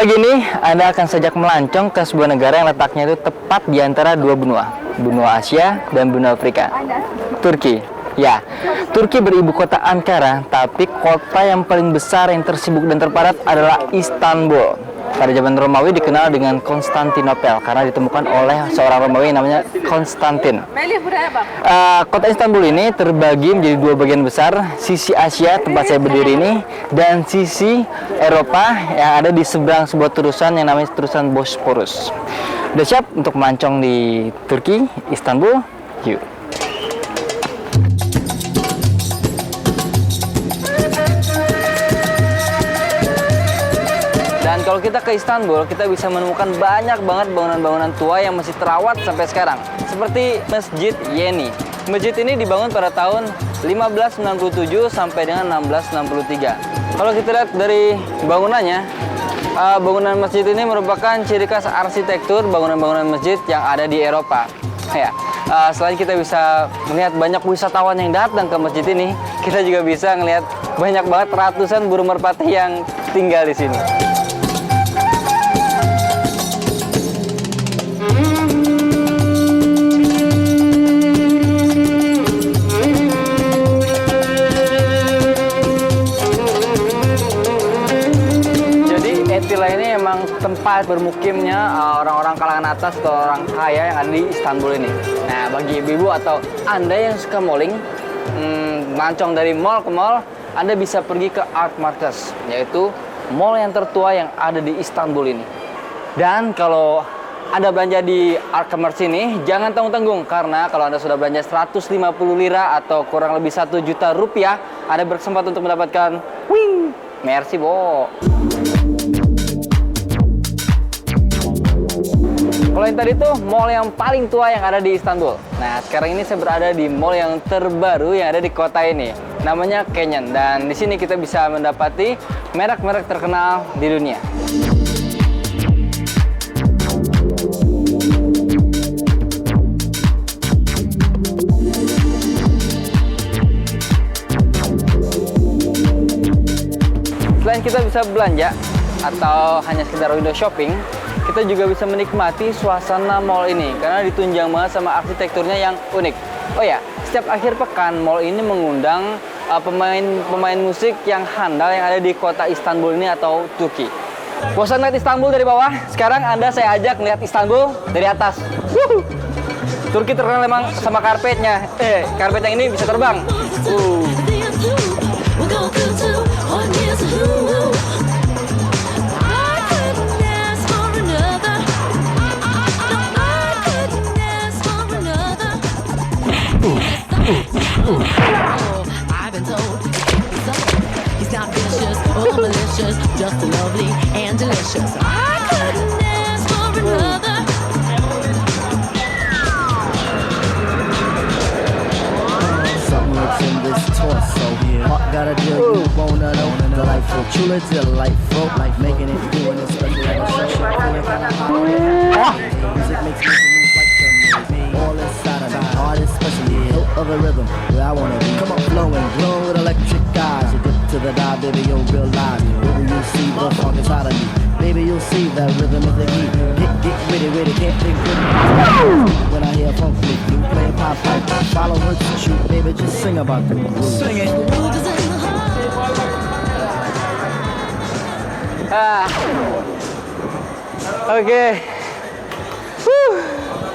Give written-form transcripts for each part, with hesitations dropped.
Pagi ini Anda akan sajak melancong ke sebuah negara yang letaknya itu tepat di antara dua benua, benua Asia dan benua Afrika. Turki. Ya, Turki beribu kota Ankara, tapi kota yang paling besar yang tersibuk dan terpadat adalah Istanbul. Pada zaman Romawi dikenal dengan Konstantinopel karena ditemukan oleh seorang Romawi yang namanya Konstantin. Kota Istanbul ini terbagi menjadi dua bagian besar, sisi Asia tempat saya berdiri ini dan sisi Eropa yang ada di seberang sebuah terusan yang namanya terusan Bosporus. Udah siap untuk melancong di Turki, Istanbul? Yuk. Dan kalau kita ke Istanbul, kita bisa menemukan banyak banget bangunan-bangunan tua yang masih terawat sampai sekarang. Seperti Masjid Yeni. Masjid ini dibangun pada tahun 1597 sampai dengan 1663. Kalau kita lihat dari bangunannya, bangunan masjid ini merupakan ciri khas arsitektur bangunan-bangunan masjid yang ada di Eropa. Ya, selain kita bisa melihat banyak wisatawan yang datang ke masjid ini, kita juga bisa melihat banyak banget ratusan burung merpati yang tinggal di sini. Ini emang tempat bermukimnya orang-orang kalangan atas atau orang kaya yang ada di Istanbul ini. Nah, bagi ibu-ibu atau Anda yang suka malling, melancong dari mall ke mall, Anda bisa pergi ke Art Markets, yaitu mall yang tertua yang ada di Istanbul ini. Dan kalau Anda belanja di Art Markets ini, jangan tanggung-tanggung, karena kalau Anda sudah belanja 150 lira atau kurang lebih 1 juta rupiah, Anda berkesempatan untuk mendapatkan merci bo. Kalau yang tadi tuh mall yang paling tua yang ada di Istanbul. Nah, sekarang ini saya berada di mall yang terbaru yang ada di kota ini. Namanya Canyon. Dan di sini kita bisa mendapati merek-merek terkenal di dunia. Selain kita bisa belanja atau hanya sekedar window shopping, kita juga bisa menikmati suasana mall ini karena ditunjang banget sama arsitekturnya yang unik. Oh ya, setiap akhir pekan mall ini mengundang pemain musik yang handal yang ada di kota Istanbul ini atau Turki. Bosan lihat Istanbul dari bawah? Sekarang saya ajak melihat Istanbul dari atas. Turki terkenal memang sama karpetnya. Karpet yang ini bisa terbang. I've been told he's not vicious or malicious, just lovely and delicious. I couldn't ask for another. Something that's in this torso. Heart got a deal you wanna know. Delightful, truly delightful. Like making it, doing it, especially like a show. Music makes me move like the all inside of my heart, especially hilt of the rhythm where I wanna be. Come on, flowing, glowing with electric eyes. You get to the dive, baby, you'll realize. Baby, you'll see the funk inside of me. Baby, you'll see that rhythm is the key. Get witty, can't think with me. When I hear funk flick, you playing pop pipe. Follow her to shoot, baby, just sing about the groove. Sing it. Oke.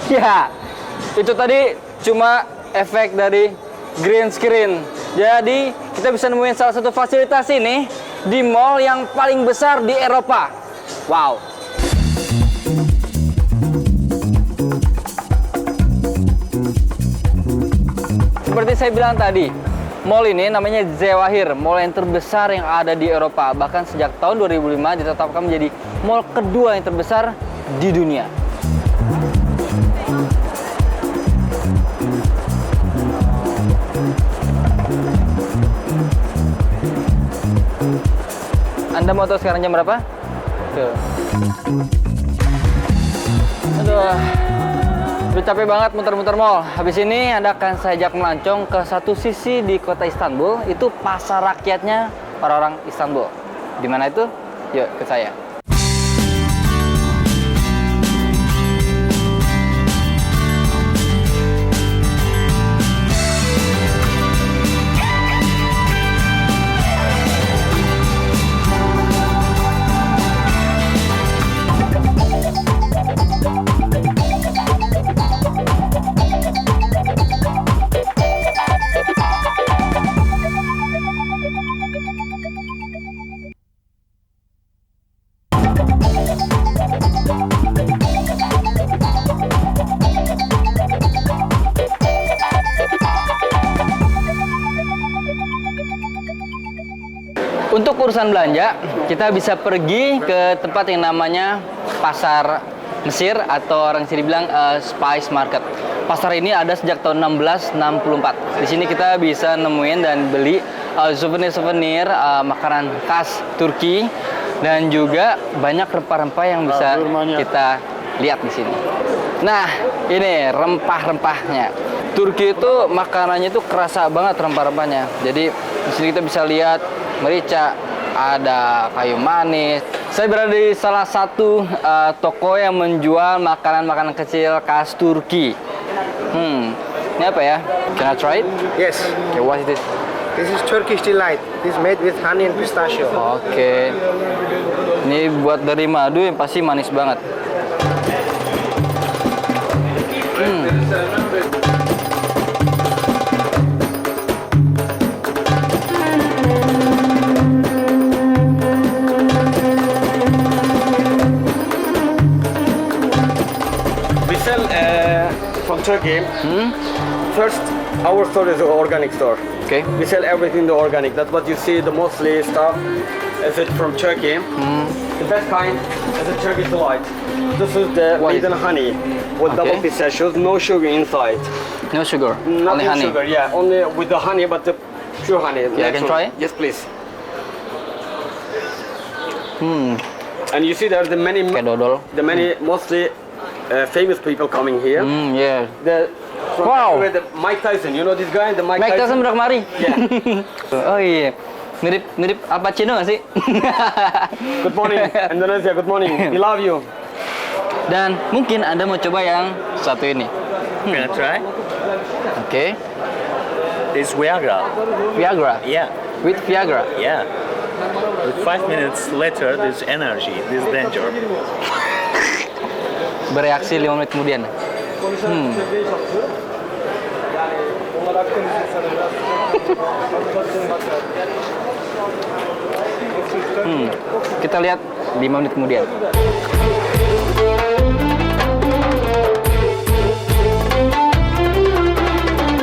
Ya, itu tadi cuma efek dari green screen. Jadi kita bisa nemuin salah satu fasilitas ini di mall yang paling besar di Eropa. Wow. Seperti saya bilang tadi, mall ini namanya Zewahir, mall yang terbesar yang ada di Eropa. Bahkan sejak tahun 2005 ditetapkan menjadi mall kedua yang terbesar di dunia. Anda mau tahu sekarang jam berapa? Tuh. Aduh. Udah capek banget muter-muter mall. Habis ini Anda akan saya ajak melancong ke satu sisi di kota Istanbul. Itu pasar rakyatnya orang-orang Istanbul. Di mana itu? Yuk, ke saya. urusan belanja, kita bisa pergi ke tempat yang namanya Pasar Mesir atau orang sini bilang Spice Market. Pasar ini ada sejak tahun 1664. Di sini kita bisa nemuin dan beli souvenir-souvenir makanan khas Turki dan juga banyak rempah-rempah yang bisa kita lihat di sini. Nah, ini rempah-rempahnya. Turki itu makanannya itu kerasa banget rempah-rempahnya. Jadi di sini kita bisa lihat merica, ada kayu manis. Saya berada di salah satu toko yang menjual makanan-makanan kecil khas Turki. Ini apa ya? Can I try it? Yes, Okay, what is this? this is Turkish delight. This is made with honey and pistachio. Oke. Ini buat dari madu yang pasti manis banget. We sell from Turkey. First, our store is an organic store. Oke. We sell everything the organic. That's what you see. The mostly stuff is it from Turkey. The best kind is a Turkish delight. This is the What made is in honey with double Okay. pistachios, no sugar inside. No sugar, only Nothing honey. sugar. Yeah, only with the honey, but the pure honey. Yeah, I can natural. try it? Yes, please. And you see there's the many, Kayak dodol. mostly famous people coming here. Yeah. The from Wow. everywhere, the Mike Tyson. You know this guy, the Mike, Mike Tyson udah kemari. Yeah. Oh iya. Mirip apa Cino nggak sih? Good morning, Indonesia. Good morning. We love you. Dan mungkin Anda mau coba yang satu ini. Can I try? Oke. This Viagra. Viagra. Yeah, With Viagra. yeah. With 5 minutes later, this energy, this danger. Bereaksi 5 menit kemudian. Kita lihat 5 menit kemudian.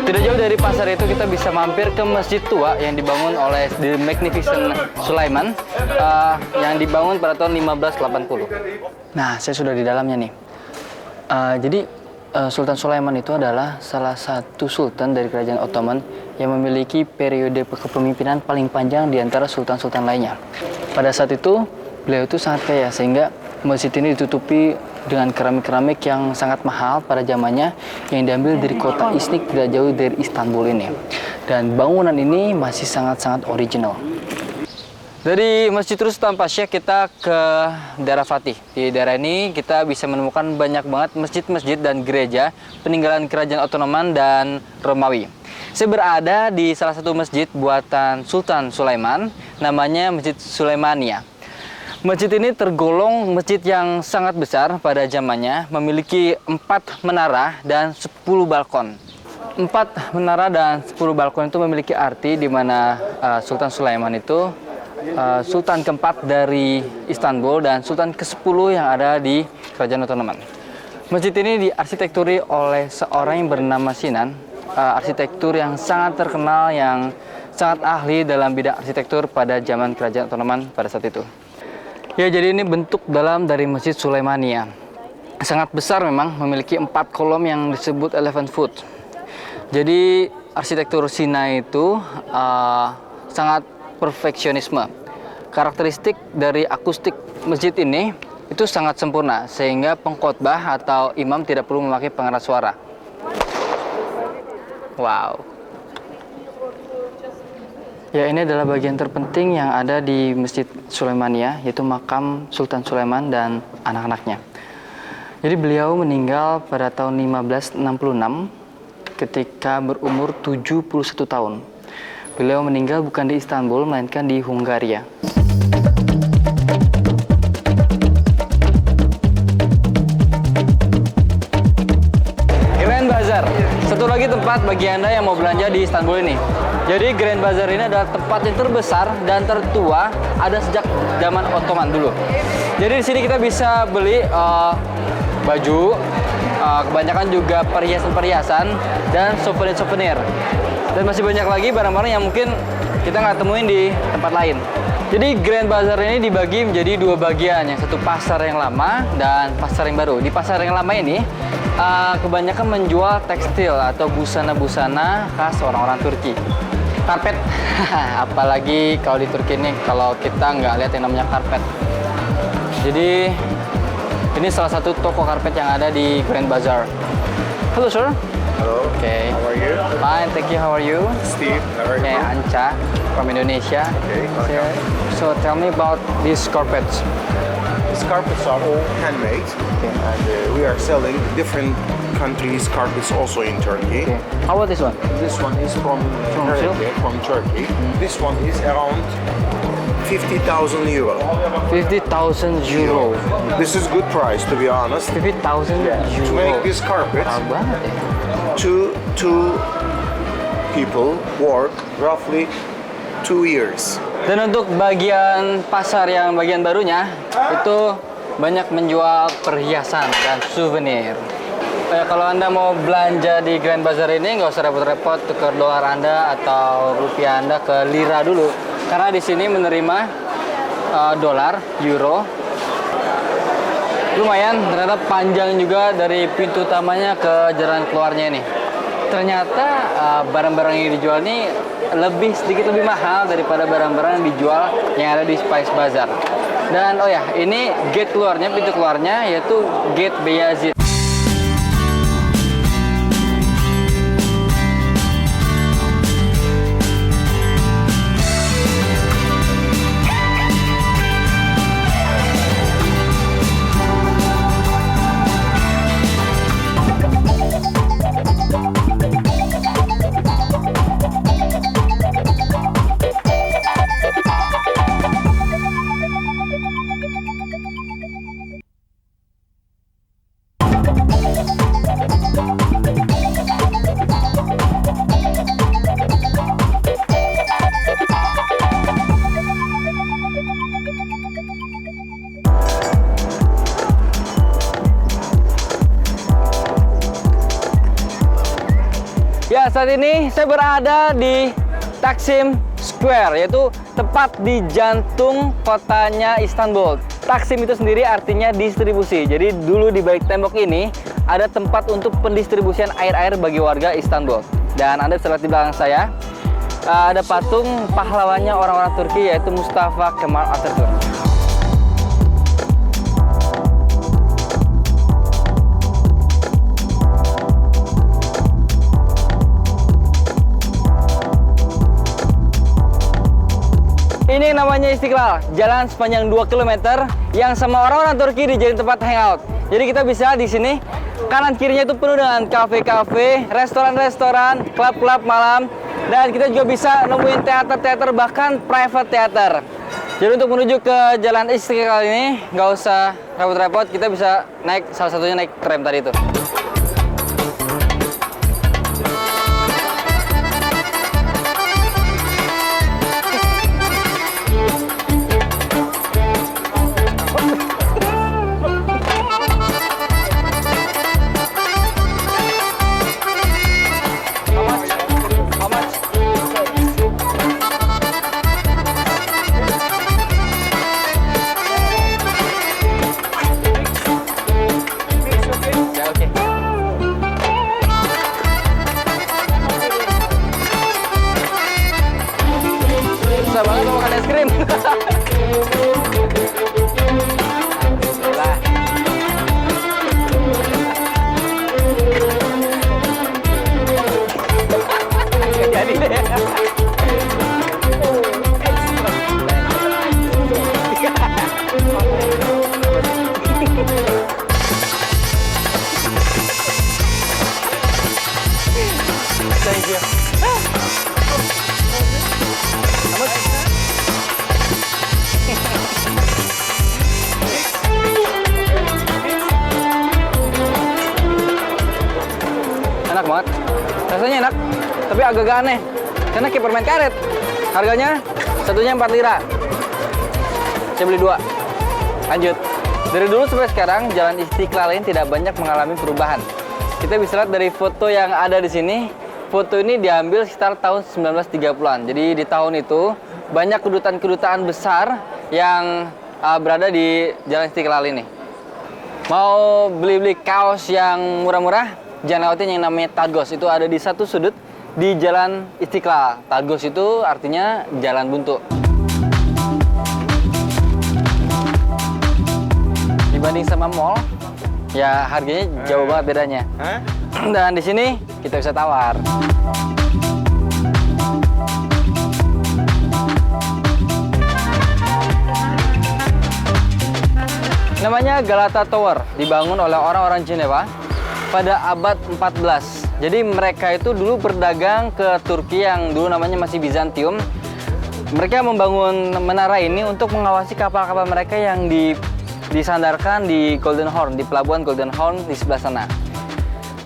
Tidak jauh dari pasar itu kita bisa mampir ke masjid tua yang dibangun oleh The Magnificent Sulaiman yang dibangun pada tahun 1580. Nah, saya sudah di dalamnya nih. Jadi Sultan Sulaiman itu adalah salah satu sultan dari kerajaan Ottoman yang memiliki periode kepemimpinan paling panjang di antara sultan-sultan lainnya. Pada saat itu, beliau itu sangat kaya sehingga masjid ini ditutupi dengan keramik-keramik yang sangat mahal pada zamannya yang diambil dari kota Iznik tidak jauh dari Istanbul ini. Dan bangunan ini masih sangat-sangat original. Dari Masjid Rustam Pasha kita ke daerah Fatih. Di daerah ini kita bisa menemukan banyak banget masjid-masjid dan gereja peninggalan kerajaan Ottoman dan Romawi. Saya berada di salah satu masjid buatan Sultan Sulaiman, namanya Masjid Sulaimania. Masjid ini tergolong masjid yang sangat besar pada zamannya, memiliki 4 menara dan 10 balkon. 4 menara dan 10 balkon itu memiliki arti di mana Sultan Sulaiman itu Sultan keempat dari Istanbul dan Sultan ke-10 yang ada di Kerajaan Ottoman. Masjid ini diarsitekturi oleh seorang yang bernama Sinan, arsitektur yang sangat terkenal, yang sangat ahli dalam bidang arsitektur pada zaman Kerajaan Ottoman pada saat itu. Ya, jadi ini bentuk dalam dari Masjid Sulaimania. Sangat besar memang, memiliki 4 kolom yang disebut elephant foot. Jadi arsitektur Cina itu sangat perfeksionisme. Karakteristik dari akustik masjid ini itu sangat sempurna sehingga pengkhotbah atau imam tidak perlu memakai pengeras suara. Wow. Ya, ini adalah bagian terpenting yang ada di Masjid Sulaimania, yaitu makam Sultan Sulaiman dan anak-anaknya. Jadi beliau meninggal pada tahun 1566 ketika berumur 71 tahun. Beliau meninggal bukan di Istanbul, melainkan di Hungaria. Grand Bazaar, satu lagi tempat bagi Anda yang mau belanja di Istanbul ini. Jadi Grand Bazaar ini adalah tempat yang terbesar dan tertua, ada sejak zaman Ottoman dulu. Jadi di sini kita bisa beli baju, kebanyakan juga perhiasan-perhiasan dan souvenir-souvenir. Dan masih banyak lagi barang-barang yang mungkin kita nggak temuin di tempat lain. Jadi Grand Bazaar ini dibagi menjadi dua bagian, yang satu pasar yang lama dan pasar yang baru. Di pasar yang lama ini kebanyakan menjual tekstil atau busana-busana khas orang-orang Turki. Karpet, apalagi kalau di Turki ini kalau kita nggak lihat yang namanya karpet. Jadi ini salah satu toko karpet yang ada di Grand Bazaar. Halo sir. Hello. Okay. How are you? Fine, thank you. How are you? Steve. How are you? Okay, Anca from Indonesia. Okay, welcome. So tell me about these carpets. These carpets are all handmade, Okay. and we are selling different countries' carpets also in Turkey. Okay. How about this one? This one is from Turkey? From Turkey. This one is around 50,000 euro. 50,000 euro. This is good price, to be honest. 50,000 euro. To make this carpet, Mahal banget ya. two people work roughly 2 years. Dan untuk bagian pasar yang bagian barunya itu banyak menjual perhiasan dan souvenir. Kalau Anda mau belanja di Grand Bazaar ini nggak usah repot-repot tukar dolar Anda atau rupiah Anda ke lira dulu, karena di sini menerima dolar, euro. Lumayan, ternyata panjang juga dari pintu utamanya ke jalan keluarnya ini. Ternyata barang-barang yang dijual ini sedikit lebih mahal daripada barang-barang yang dijual yang ada di Spice Bazaar. Dan oh ya, ini gate keluarnya, pintu keluarnya yaitu Gate Beyazit. Ya, saat ini saya berada di Taksim Square, yaitu tepat di jantung kotanya Istanbul. Taksim itu sendiri artinya distribusi. Jadi dulu di balik tembok ini ada tempat untuk pendistribusian air-air bagi warga Istanbul. Dan Anda bisa lihat di belakang saya ada patung pahlawannya orang-orang Turki, yaitu Mustafa Kemal Atatürk. Ini namanya Istiqlal, jalan sepanjang 2 km yang sama orang-orang Turki dijadiin tempat hangout. Jadi kita bisa di sini, kanan kirinya itu penuh dengan kafe-kafe, restoran-restoran, klub-klub malam, dan kita juga bisa nemuin teater-teater, bahkan private theater. Jadi untuk menuju ke jalan Istiqlal ini nggak usah repot-repot, kita bisa naik, salah satunya naik tram tadi itu. Susah banget mau makan es krim. Lah. Jadi deh. Thank you. Enak banget, rasanya enak, tapi agak-agak aneh karena kayak permen karet. Harganya satunya 4 lira. Saya beli 2. Lanjut. Dari dulu sampai sekarang jalan Istiqlal ini tidak banyak mengalami perubahan. Kita bisa lihat dari foto yang ada di sini, foto ini diambil sekitar tahun 1930-an. Jadi di tahun itu banyak kedutaan-kedutaan besar yang berada di Jalan Istiqlal ini. Mau beli-beli kaos yang murah-murah, jangan lewatin yang namanya Tagos. Itu ada di satu sudut di Jalan Istiqlal. Tagos itu artinya jalan buntu. Dibanding sama mall, ya harganya jauh banget bedanya. Dan di sini kita bisa tawar. Namanya Galata Tower, dibangun oleh orang-orang Jenewa pada abad 14. Jadi mereka itu dulu berdagang ke Turki yang dulu namanya masih Bizantium. Mereka membangun menara ini untuk mengawasi kapal-kapal mereka yang disandarkan di Golden Horn, di pelabuhan Golden Horn di sebelah sana.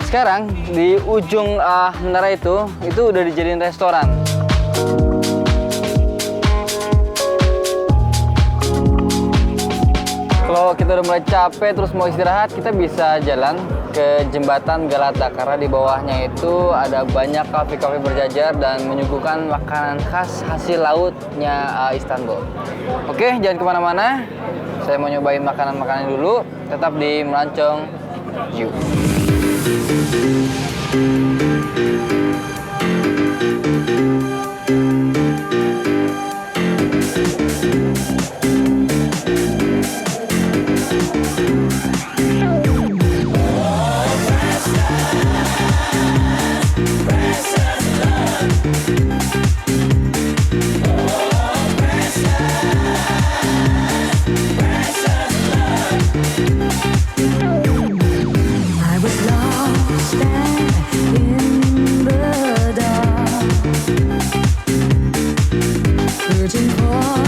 Sekarang di ujung menara itu udah dijadiin restoran. Kalau kita udah mulai capek terus mau istirahat, kita bisa jalan ke jembatan Galata karena di bawahnya itu ada banyak kafe-kafe berjajar dan menyuguhkan makanan khas hasil lautnya Istanbul. Oke, jangan kemana-mana. Saya mau nyobain makanan-makanan dulu. Tetap di Melancong You. I was lost and in the dark, searching for